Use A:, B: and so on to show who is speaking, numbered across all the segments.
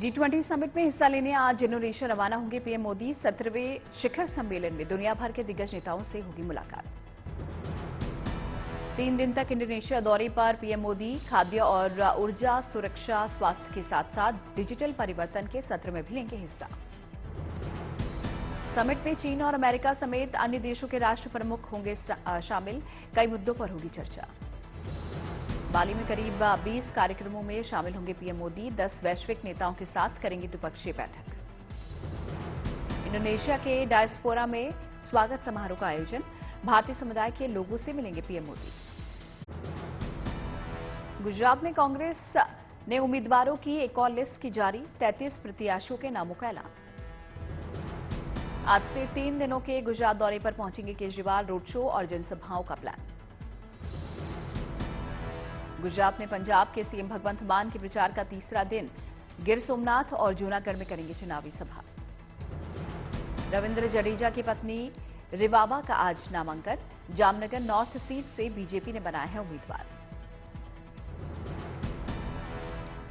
A: G20 summit में हिस्सा लेने आज इंडोनेशिया रवाना होंगे पीएम मोदी। 17वें शिखर सम्मेलन में दुनिया भर के दिग्गज नेताओं से होगी मुलाकात। 3 दिन तक इंडोनेशिया दौरे पर पीएम मोदी खाद्य और ऊर्जा सुरक्षा स्वास्थ्य के साथ साथ डिजिटल परिवर्तन के सत्र में भी लेंगे हिस्सा। समिट में चीन और अमेरिका समेत अन्य देशों के राष्ट्र प्रमुख होंगे शामिल। कई मुद्दों पर होगी चर्चा। बाली में करीब 20 कार्यक्रमों में शामिल होंगे पीएम मोदी। 10 वैश्विक नेताओं के साथ करेंगे द्विपक्षीय बैठक। इंडोनेशिया के डायस्पोरा में स्वागत समारोह का आयोजन। भारतीय समुदाय के लोगों से मिलेंगे पीएम मोदी। गुजरात में कांग्रेस ने उम्मीदवारों की एक और लिस्ट की जारी। 33 प्रत्याशियों के नामों का ऐलान। आज से 3 दिनों के गुजरात दौरे पर पहुंचेंगे केजरीवाल। रोड शो और जनसभाओं का प्लान। गुजरात में पंजाब के सीएम भगवंत मान के प्रचार का तीसरा दिन। गिर सोमनाथ और जूनागढ़ में करेंगे चुनावी सभा। रविंद्र जडेजा की पत्नी रिवाबा का आज नामांकन। जामनगर नॉर्थ सीट से बीजेपी ने बनाया है उम्मीदवार।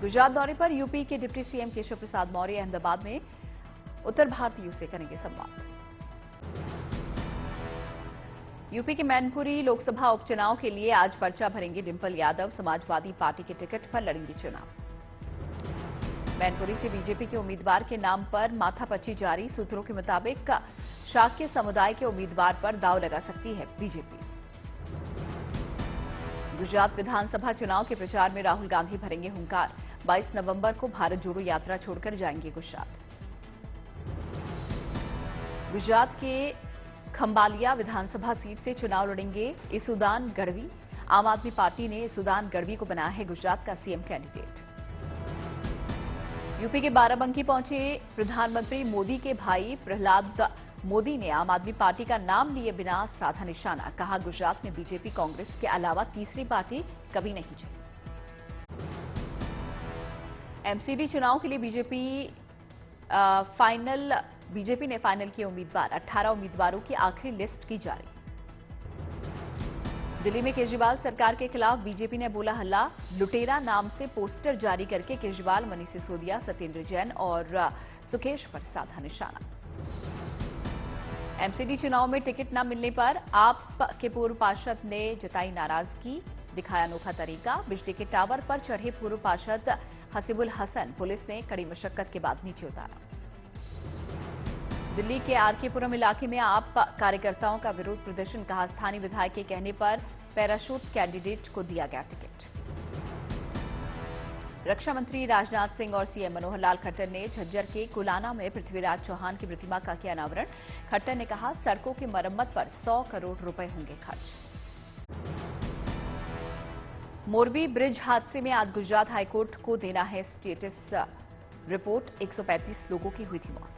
A: गुजरात दौरे पर यूपी के डिप्टी सीएम केशव प्रसाद मौर्य अहमदाबाद में उत्तर भारतीयों से करेंगे संवाद। यूपी के मैनपुरी लोकसभा उपचुनाव के लिए आज पर्चा भरेंगी डिंपल यादव। समाजवादी पार्टी के टिकट पर लड़ेंगी चुनाव। मैनपुरी से बीजेपी के उम्मीदवार के नाम पर माथापच्ची जारी। सूत्रों के मुताबिक शाक्य समुदाय के उम्मीदवार पर दांव लगा सकती है बीजेपी। गुजरात विधानसभा चुनाव के प्रचार में राहुल गांधी भरेंगे हुंकार। 22 नवंबर को भारत जोड़ो यात्रा छोड़कर जाएंगे गुजरात। गुजरात के खंबालिया विधानसभा सीट से चुनाव लड़ेंगे इसुदान गढ़वी। आम आदमी पार्टी ने इसुदान गढ़वी को बनाया है गुजरात का सीएम कैंडिडेट। यूपी के बाराबंकी पहुंचे प्रधानमंत्री मोदी के भाई प्रहलाद मोदी ने आम आदमी पार्टी का नाम लिए बिना साधा निशाना। कहा, गुजरात में बीजेपी कांग्रेस के अलावा तीसरी पार्टी कभी नहीं चली। एमसीडी चुनाव के लिए बीजेपी ने फाइनल किए उम्मीदवार। 18 उम्मीदवारों की आखिरी लिस्ट की जारी। दिल्ली में केजरीवाल सरकार के खिलाफ बीजेपी ने बोला हल्ला। लुटेरा नाम से पोस्टर जारी करके केजरीवाल, मनीष सिसोदिया, सत्येंद्र जैन और सुकेश पर साधा निशाना। एमसीडी चुनाव में टिकट न मिलने पर आप के पूर्व पार्षद ने जताई नाराजगी। दिखाया अनोखा तरीका। बिजली के टावर पर चढ़े पूर्व पार्षद हसीबुल हसन पुलिस ने कड़ी मशक्कत के बाद नीचे उतारा। दिल्ली के आरकेपुरम इलाके में आप कार्यकर्ताओं का विरोध प्रदर्शन। कहा, स्थानीय विधायक के कहने पर पैराशूट कैंडिडेट को दिया गया टिकट। रक्षा मंत्री राजनाथ सिंह और सीएम मनोहर लाल खट्टर ने झज्जर के कुलाना में पृथ्वीराज चौहान की प्रतिमा का किया अनावरण। खट्टर ने कहा, सड़कों की मरम्मत पर 100 करोड़ रुपए होंगे खर्च। मोरबी ब्रिज हादसे में आज गुजरात हाईकोर्ट को देना है स्टेटस रिपोर्ट। 135 लोगों की हुई थी मौत।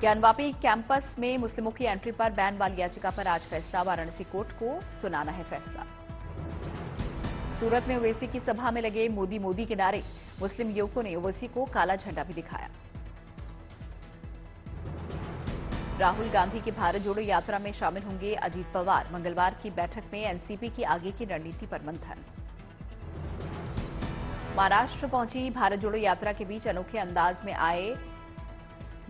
A: ज्ञानवापी कैंपस में मुस्लिमों की एंट्री पर बैन वाली याचिका पर आज फैसला। वाराणसी कोर्ट को सुनाना है फैसला। सूरत में ओवैसी की सभा में लगे मोदी मोदी के नारे। मुस्लिम युवकों ने ओवैसी को काला झंडा भी दिखाया। राहुल गांधी की भारत जोड़ो यात्रा में शामिल होंगे अजीत पवार। मंगलवार की बैठक में एनसीपी की आगे की रणनीति पर मंथन। महाराष्ट्र पहुंची भारत जोड़ो यात्रा के बीच अनोखे अंदाज में आए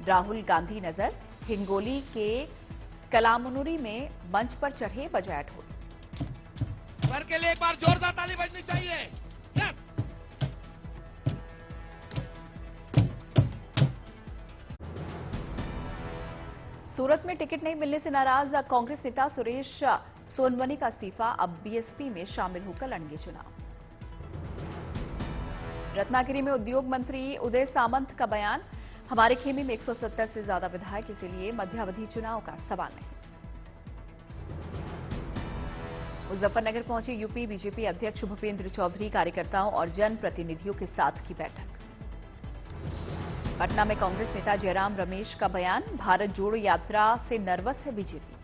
A: राहुल गांधी नजर। हिंगोली के कलामुनुरी में मंच पर चढ़े बजाया ढोल।
B: सर के लिए एक बार जोरदार ताली बजनी चाहिए। यस।
A: सूरत में टिकट नहीं मिलने से नाराज कांग्रेस नेता सुरेश सोनवनी का इस्तीफा। अब बीएसपी में शामिल होकर लड़ेंगे चुनाव। रत्नागिरी में उद्योग मंत्री उदय सामंत का बयान। हमारे खेमे में 170 से ज्यादा विधायक, इसीलिए मध्यावधि चुनाव का सवाल नहीं। मुजफ्फरनगर पहुंचे यूपी बीजेपी अध्यक्ष भूपेंद्र चौधरी। कार्यकर्ताओं और जनप्रतिनिधियों के साथ की बैठक। पटना में कांग्रेस नेता जयराम रमेश का बयान। भारत जोड़ो यात्रा से नर्वस है बीजेपी।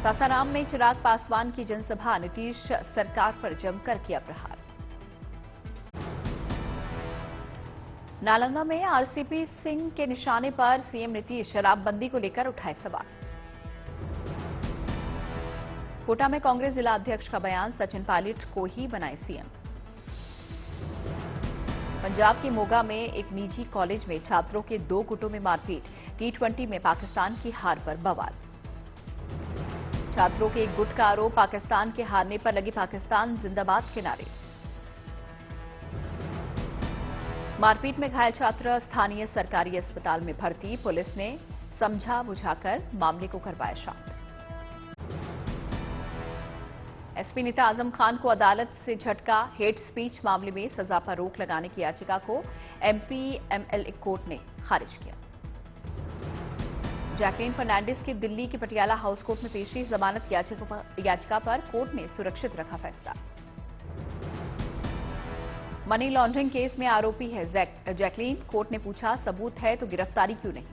A: सासाराम में चिराग पासवान की जनसभा। नीतीश सरकार पर जमकर किया प्रहार। नालंदा में आरसीपी सिंह के निशाने पर सीएम नीतीश शराबबंदी को लेकर उठाए सवाल। कोटा में कांग्रेस जिला अध्यक्ष का बयान। सचिन पायलट को ही बनाए सीएम। पंजाब के मोगा में एक निजी कॉलेज में छात्रों के 2 गुटों में मारपीट। T20 में पाकिस्तान की हार पर बवाल। छात्रों के एक गुट का आरोप, पाकिस्तान के हारने पर लगे पाकिस्तान जिंदाबाद के नारे। मारपीट में घायल छात्र स्थानीय सरकारी अस्पताल में भर्ती। पुलिस ने समझा बुझाकर मामले को करवाया शांत। एसपी नेता आजम खान को अदालत से झटका। हेट स्पीच मामले में सजा पर रोक लगाने की याचिका को एमपी-एमएलए कोर्ट ने खारिज किया। जैकलीन फर्नांडिस की दिल्ली के पटियाला हाउस कोर्ट में पेशी। जमानत याचिका पर कोर्ट ने सुरक्षित रखा फैसला। मनी लॉन्ड्रिंग केस में आरोपी है जैकलीन। कोर्ट ने पूछा, सबूत है तो गिरफ्तारी क्यों नहीं।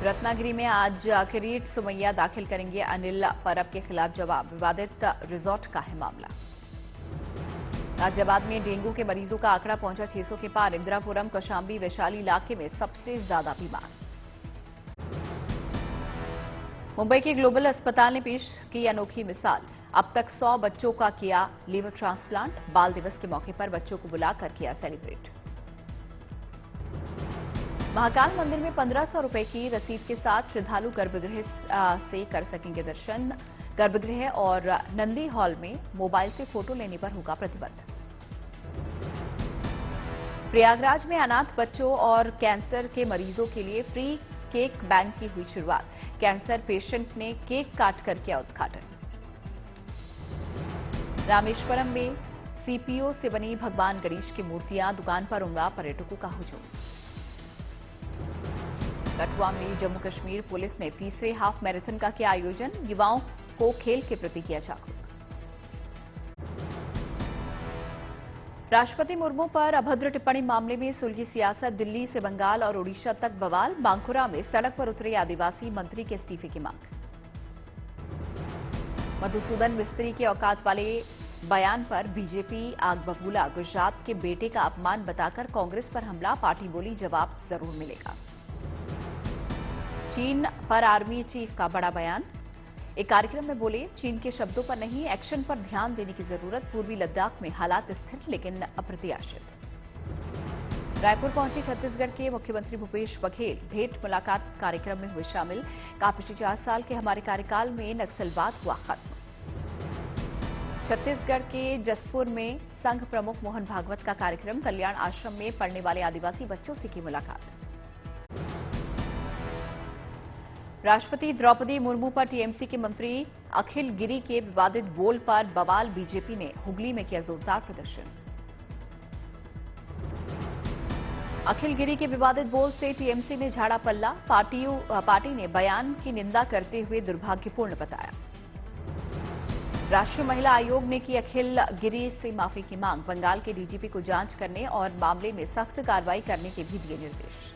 A: रत्नागिरी में आज किरीट सुमैया दाखिल करेंगे अनिल परब के खिलाफ जवाब। विवादित रिजॉर्ट का है मामला। गाजियाबाद में डेंगू के मरीजों का आंकड़ा पहुंचा 600 के पार। इंदिरापुरम, कौशांबी, वैशाली इलाके में सबसे ज्यादा बीमार। मुंबई के ग्लोबल अस्पताल ने पेश की अनोखी मिसाल। अब तक 100 बच्चों का किया लीवर ट्रांसप्लांट। बाल दिवस के मौके पर बच्चों को बुलाकर किया सेलिब्रेट। महाकाल मंदिर में 1500 रुपए की रसीद के साथ श्रद्धालु गर्भगृह से कर सकेंगे दर्शन। गर्भगृह और नंदी हॉल में मोबाइल से फोटो लेने पर होगा प्रतिबंध। प्रयागराज में अनाथ बच्चों और कैंसर के मरीजों के लिए फ्री केक बैंक की हुई शुरुआत। कैंसर पेशेंट ने केक काटकर किया उद्घाटन। रामेश्वरम में सीपीओ से बनी भगवान गणेश की मूर्तियां। दुकान पर उमड़ा पर्यटकों का हुजूम। कठुआ में जम्मू कश्मीर पुलिस ने तीसरे हाफ मैराथन का किया आयोजन। युवाओं को खेल के प्रति किया जागरूक। राष्ट्रपति मुर्मू पर अभद्र टिप्पणी मामले में सुलगी सियासत। दिल्ली से बंगाल और ओडिशा तक बवाल। बांकुरा में सड़क पर उतरे आदिवासी, मंत्री के इस्तीफे की मांग। मधुसूदन मिस्त्री के औकात वाले बयान पर बीजेपी आग बबूला। गुजरात के बेटे का अपमान बताकर कांग्रेस पर हमला। पार्टी बोली, जवाब जरूर मिलेगा। चीन पर आर्मी चीफ का बड़ा बयान। एक कार्यक्रम में बोले, चीन के शब्दों पर नहीं, एक्शन पर ध्यान देने की जरूरत। पूर्वी लद्दाख में हालात स्थिर लेकिन अप्रत्याशित। रायपुर पहुंचे छत्तीसगढ़ के मुख्यमंत्री भूपेश बघेल। भेंट मुलाकात कार्यक्रम में हुए शामिल। कहा, पिछले 4 साल के हमारे कार्यकाल में नक्सलवाद हुआ खत्म। छत्तीसगढ़ के जसपुर में संघ प्रमुख मोहन भागवत का कार्यक्रम। कल्याण आश्रम में पढ़ने वाले आदिवासी बच्चों से की मुलाकात। राष्ट्रपति द्रौपदी मुर्मू पर टीएमसी के मंत्री अखिल गिरी के विवादित बोल पर बवाल। बीजेपी ने हुगली में किया जोरदार प्रदर्शन। अखिल गिरी के विवादित बोल से टीएमसी ने झाड़ा पल्ला। पार्टी ने बयान की निंदा करते हुए दुर्भाग्यपूर्ण बताया। राष्ट्रीय महिला आयोग ने की अखिल गिरी से माफी की मांग। बंगाल के डीजीपी को जांच करने और मामले में सख्त कार्रवाई करने के भी दिए निर्देश।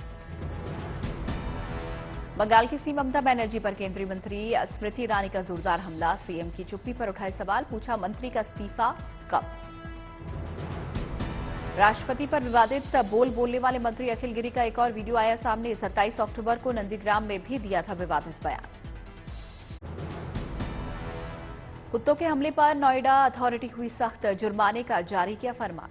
A: बंगाल की सीएम ममता बनर्जी पर केंद्रीय मंत्री स्मृति ईरानी का जोरदार हमला। सीएम की चुप्पी पर उठाए सवाल। पूछा, मंत्री का इस्तीफा कब। राष्ट्रपति पर विवादित बोल बोलने वाले मंत्री अखिल गिरी का एक और वीडियो आया सामने। 27 अक्टूबर को नंदीग्राम में भी दिया था विवादित बयान। कुत्तों के हमले पर नोएडा अथॉरिटी हुई सख्त। जुर्माने का जारी किया फरमान।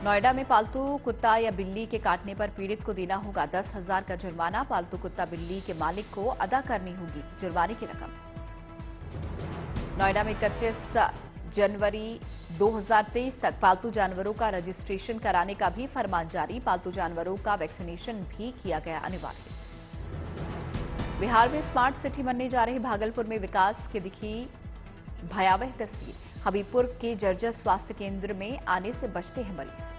A: नोएडा में पालतू कुत्ता या बिल्ली के काटने पर पीड़ित को देना होगा 10,000 का जुर्माना। पालतू कुत्ता बिल्ली के मालिक को अदा करनी होगी जुर्माने की रकम। नोएडा में 31 जनवरी 2023 तक पालतू जानवरों का रजिस्ट्रेशन कराने का भी फरमान जारी। पालतू जानवरों का वैक्सीनेशन भी किया गया अनिवार्य। बिहार में स्मार्ट सिटी बनने जा रही भागलपुर में विकास की दिखी भयावह तस्वीर। हबीबपुर के जर्जर स्वास्थ्य केंद्र में आने से बचते हैं मरीज।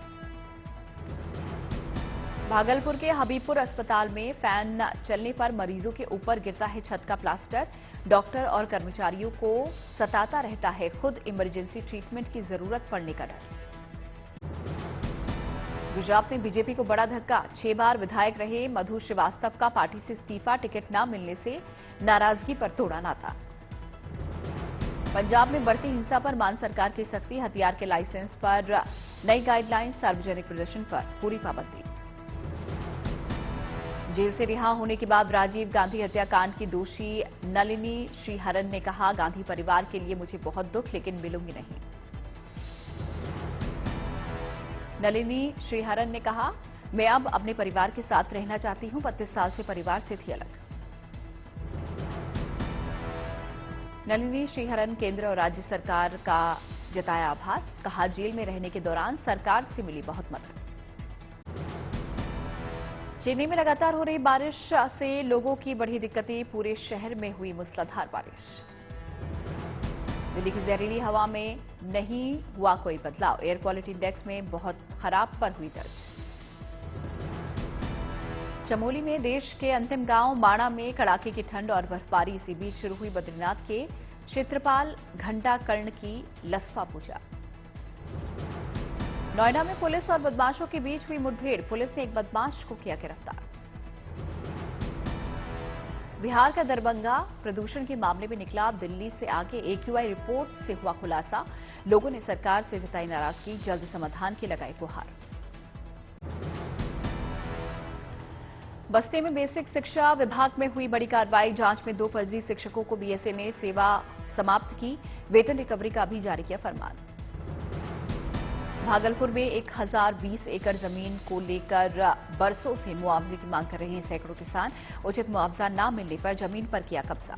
A: भागलपुर के हबीबपुर अस्पताल में फैन चलने पर मरीजों के ऊपर गिरता है छत का प्लास्टर। डॉक्टर और कर्मचारियों को सताता रहता है खुद इमरजेंसी ट्रीटमेंट की जरूरत पड़ने का डर। गुजरात में बीजेपी को बड़ा धक्का। 6 बार विधायक रहे मधु श्रीवास्तव का पार्टी से इस्तीफा। टिकट न मिलने से नाराजगी पर तोड़ा नाता। पंजाब में बढ़ती हिंसा पर मान सरकार की सख्ती। हथियार के लाइसेंस पर नई गाइडलाइन। सार्वजनिक प्रदर्शन पर पूरी पाबंदी। जेल से रिहा होने के बाद राजीव गांधी हत्याकांड की दोषी नलिनी श्रीहरन ने कहा, गांधी परिवार के लिए मुझे बहुत दुख, लेकिन मिलूंगी नहीं। नलिनी श्रीहरन ने कहा, मैं अब अपने परिवार के साथ रहना चाहती हूं। 32 साल से परिवार से थी अलग। नलिनी श्रीहरन केंद्र और राज्य सरकार का जताया आभार। कहा, जेल में रहने के दौरान सरकार से मिली बहुत मदद। चेन्नई में लगातार हो रही बारिश से लोगों की बढ़ी दिक्कतें। पूरे शहर में हुई मूसलाधार बारिश। दिल्ली की जहरीली हवा में नहीं हुआ कोई बदलाव। एयर क्वालिटी इंडेक्स में बहुत खराब पर हुई दर्ज। चमोली में देश के अंतिम गांव माणा में कड़ाके की ठंड और बर्फबारी। इसी बीच शुरू हुई बद्रीनाथ के क्षेत्रपाल घंटा कर्ण की लसफा पूजा। नोएडा में पुलिस और बदमाशों के बीच हुई मुठभेड़। पुलिस ने एक बदमाश को किया गिरफ्तार। बिहार का दरभंगा प्रदूषण के मामले में निकला दिल्ली से आगे। AQI रिपोर्ट से हुआ खुलासा। लोगों ने सरकार से जताई नाराजगी। जल्द समाधान की लगाई गुहार। बस्ती में बेसिक शिक्षा विभाग में हुई बड़ी कार्रवाई। जांच में 2 फर्जी शिक्षकों को BSA ने सेवा समाप्त की। वेतन रिकवरी का भी जारी किया फरमान। भागलपुर में 1020 एकड़ जमीन को लेकर बरसों से मुआवजे की मांग कर रहे हैं सैकड़ों किसान। उचित मुआवजा न मिलने पर जमीन पर किया कब्जा।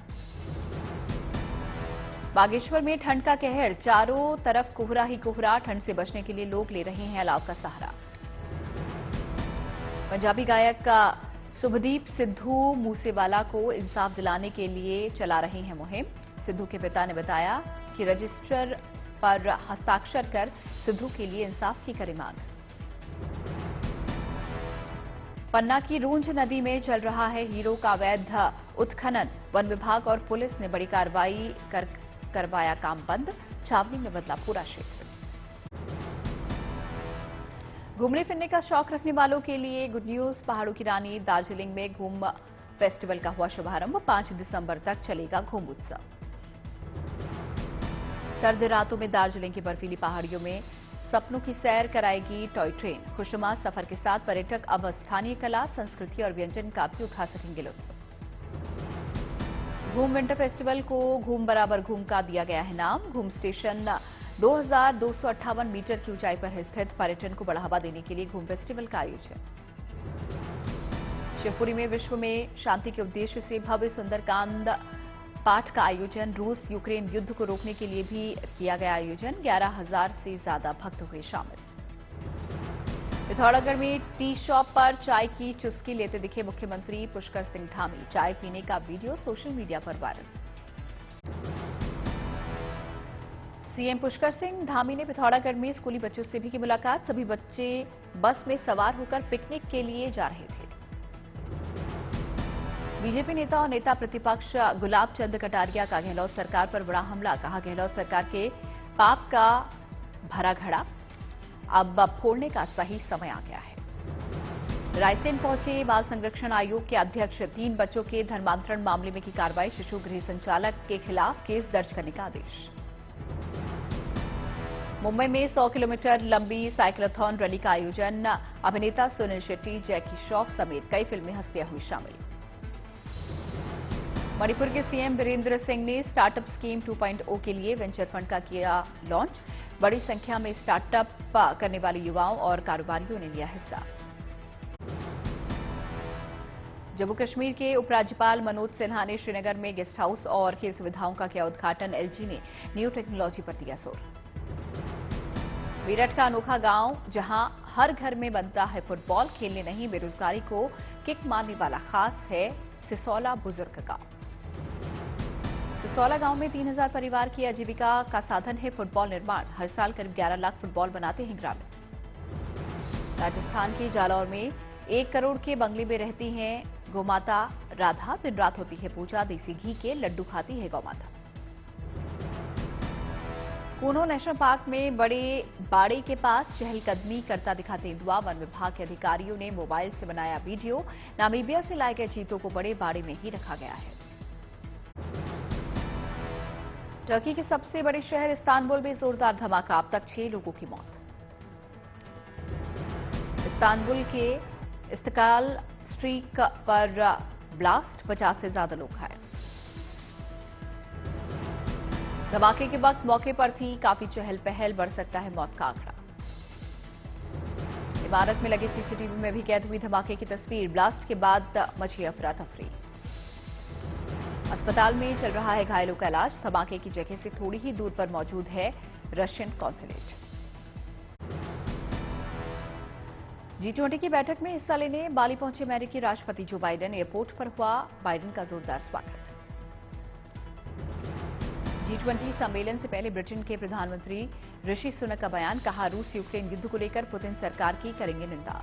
A: बागेश्वर में ठंड का कहर। चारों तरफ कोहरा ही कोहरा। ठंड से बचने के लिए लोग ले रहे हैं अलाव का सहारा। पंजाबी गायक शुभदीप सिद्धू मूसेवाला को इंसाफ दिलाने के लिए चला रहे हैं मुहिम। सिद्धू के पिता ने बताया कि रजिस्टर पर हस्ताक्षर कर सिद्धू के लिए इंसाफ की करें मांग। पन्ना की रूंझ नदी में चल रहा है हीरो का अवैध उत्खनन। वन विभाग और पुलिस ने बड़ी कार्रवाई कर करवाया काम बंद। छावनी में बदला पूरा क्षेत्र। घूमने फिरने का शौक रखने वालों के लिए गुड न्यूज। पहाड़ों की रानी दार्जिलिंग में घूम फेस्टिवल का हुआ शुभारंभ। 5 दिसंबर तक चलेगा घूम उत्सव। सर्द रातों में दार्जिलिंग की बर्फीली पहाड़ियों में सपनों की सैर कराएगी टॉय ट्रेन। खुशनुमा सफर के साथ पर्यटक अब स्थानीय कला, संस्कृति और व्यंजन का भी उठा सकेंगे लुत्फ। घूम विंटर फेस्टिवल को घूम बराबर घूम का दिया गया है नाम। घूम स्टेशन 2258 मीटर की ऊंचाई पर स्थित। पर्यटन को बढ़ावा देने के लिए घूम फेस्टिवल का आयोजन। शिवपुरी में विश्व में शांति के उद्देश्य से भव्य सुंदरकांड पाठ का आयोजन। रूस यूक्रेन युद्ध को रोकने के लिए भी किया गया आयोजन। 11,000 से ज्यादा भक्त हुए शामिल। पिथौरागढ़ में टी शॉप पर चाय की चुस्की लेते दिखे मुख्यमंत्री पुष्कर सिंह धामी। चाय पीने का वीडियो सोशल मीडिया पर वायरल। सीएम पुष्कर सिंह धामी ने पिथौरागढ़ में स्कूली बच्चों से भी की मुलाकात। सभी बच्चे बस में सवार होकर पिकनिक के लिए जा रहे थे। बीजेपी नेता और नेता प्रतिपक्ष गुलाब चंद कटारिया का गहलोत सरकार पर बड़ा हमला। कहा, गहलोत सरकार के पाप का भरा घड़ा अब फोड़ने का सही समय आ गया है। रायसेन पहुंचे बाल संरक्षण आयोग के अध्यक्ष। 3 बच्चों के धर्मांतरण मामले में की कार्रवाई। शिशु गृह संचालक के खिलाफ केस दर्ज करने का आदेश। मुंबई में 100 किलोमीटर लंबी साइक्लोथॉन रैली का आयोजन। अभिनेता सुनील शेट्टी, जैकी श्रॉफ समेत कई फिल्मी हस्तियां हुई शामिल। मणिपुर के सीएम वीरेंद्र सिंह ने स्टार्टअप स्कीम 2.0 के लिए वेंचर फंड का किया लॉन्च। बड़ी संख्या में स्टार्टअप करने वाले युवाओं और कारोबारियों ने लिया हिस्सा। जम्मू कश्मीर के उपराज्यपाल मनोज सिन्हा ने श्रीनगर में गेस्ट हाउस और खेल सुविधाओं का किया उद्घाटन। एलजी ने न्यू टेक्नोलॉजी पर दिया जोर। मेरठ का अनोखा गांव, जहां हर घर में बनता है फुटबॉल। खेलने नहीं, बेरोजगारी को किक मारने वाला खास है सिसौला बुजुर्ग गांव। सिसौला गांव में 3000 परिवार की आजीविका का साधन है फुटबॉल निर्माण। हर साल करीब 11 लाख फुटबॉल बनाते हैं ग्रामीण। राजस्थान के जालौर में 1 करोड़ के बंगले में रहती हैं गौमाता राधा। दिन रात होती है पूजा। देसी घी के लड्डू खाती है गौमाता। कूनो नेशनल पार्क में बड़े बाड़े के पास चहलकदमी करता दिखा तेंदुआ। वन विभाग के अधिकारियों ने मोबाइल से बनाया वीडियो। नामीबिया से लाए गए चीतों को बड़े बाड़े में ही रखा गया है। टर्की के सबसे बड़े शहर इस्तांबुल में जोरदार धमाका। अब तक 6 लोगों की मौत। इस्तांबुल के इस्तिक्लाल स्ट्रीट पर ब्लास्ट, 50 से ज्यादा लोग घायल। धमाके के वक्त मौके पर थी काफी चहल पहल। बढ़ सकता है मौत का आंकड़ा। इमारत में लगे सीसीटीवी में भी कैद हुई धमाके की तस्वीर। ब्लास्ट के बाद मची अफरा तफरी। अस्पताल में चल रहा है घायलों का इलाज। धमाके की जगह से थोड़ी ही दूर पर मौजूद है रशियन कॉन्सुलेट। G20 की बैठक में हिस्सा लेने बाली पहुंचे अमेरिकी राष्ट्रपति जो बाइडेन। एयरपोर्ट पर हुआ बाइडेन का जोरदार स्वागत। G20 सम्मेलन से पहले ब्रिटेन के प्रधानमंत्री ऋषि सुनक का बयान। कहा, रूस यूक्रेन युद्ध को लेकर पुतिन सरकार की करेंगे निंदा।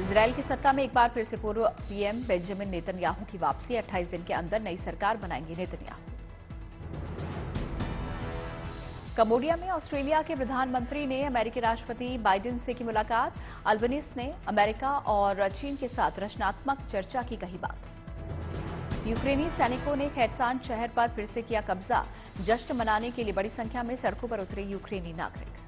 A: इजरायल की सत्ता में एक बार फिर से पूर्व पीएम बेंजामिन नेतन्याहू की वापसी। 28 दिन के अंदर नई सरकार बनाएंगे नेतन्याहू। कंबोडिया में ऑस्ट्रेलिया के प्रधानमंत्री ने अमेरिकी राष्ट्रपति बाइडेन से की मुलाकात। अल्बनीज ने अमेरिका और चीन के साथ रचनात्मक चर्चा की कही बात। यूक्रेनी सैनिकों ने खैरसान शहर पर फिर से किया कब्जा। जश्न मनाने के लिए बड़ी संख्या में सड़कों पर उतरे यूक्रेनी नागरिक।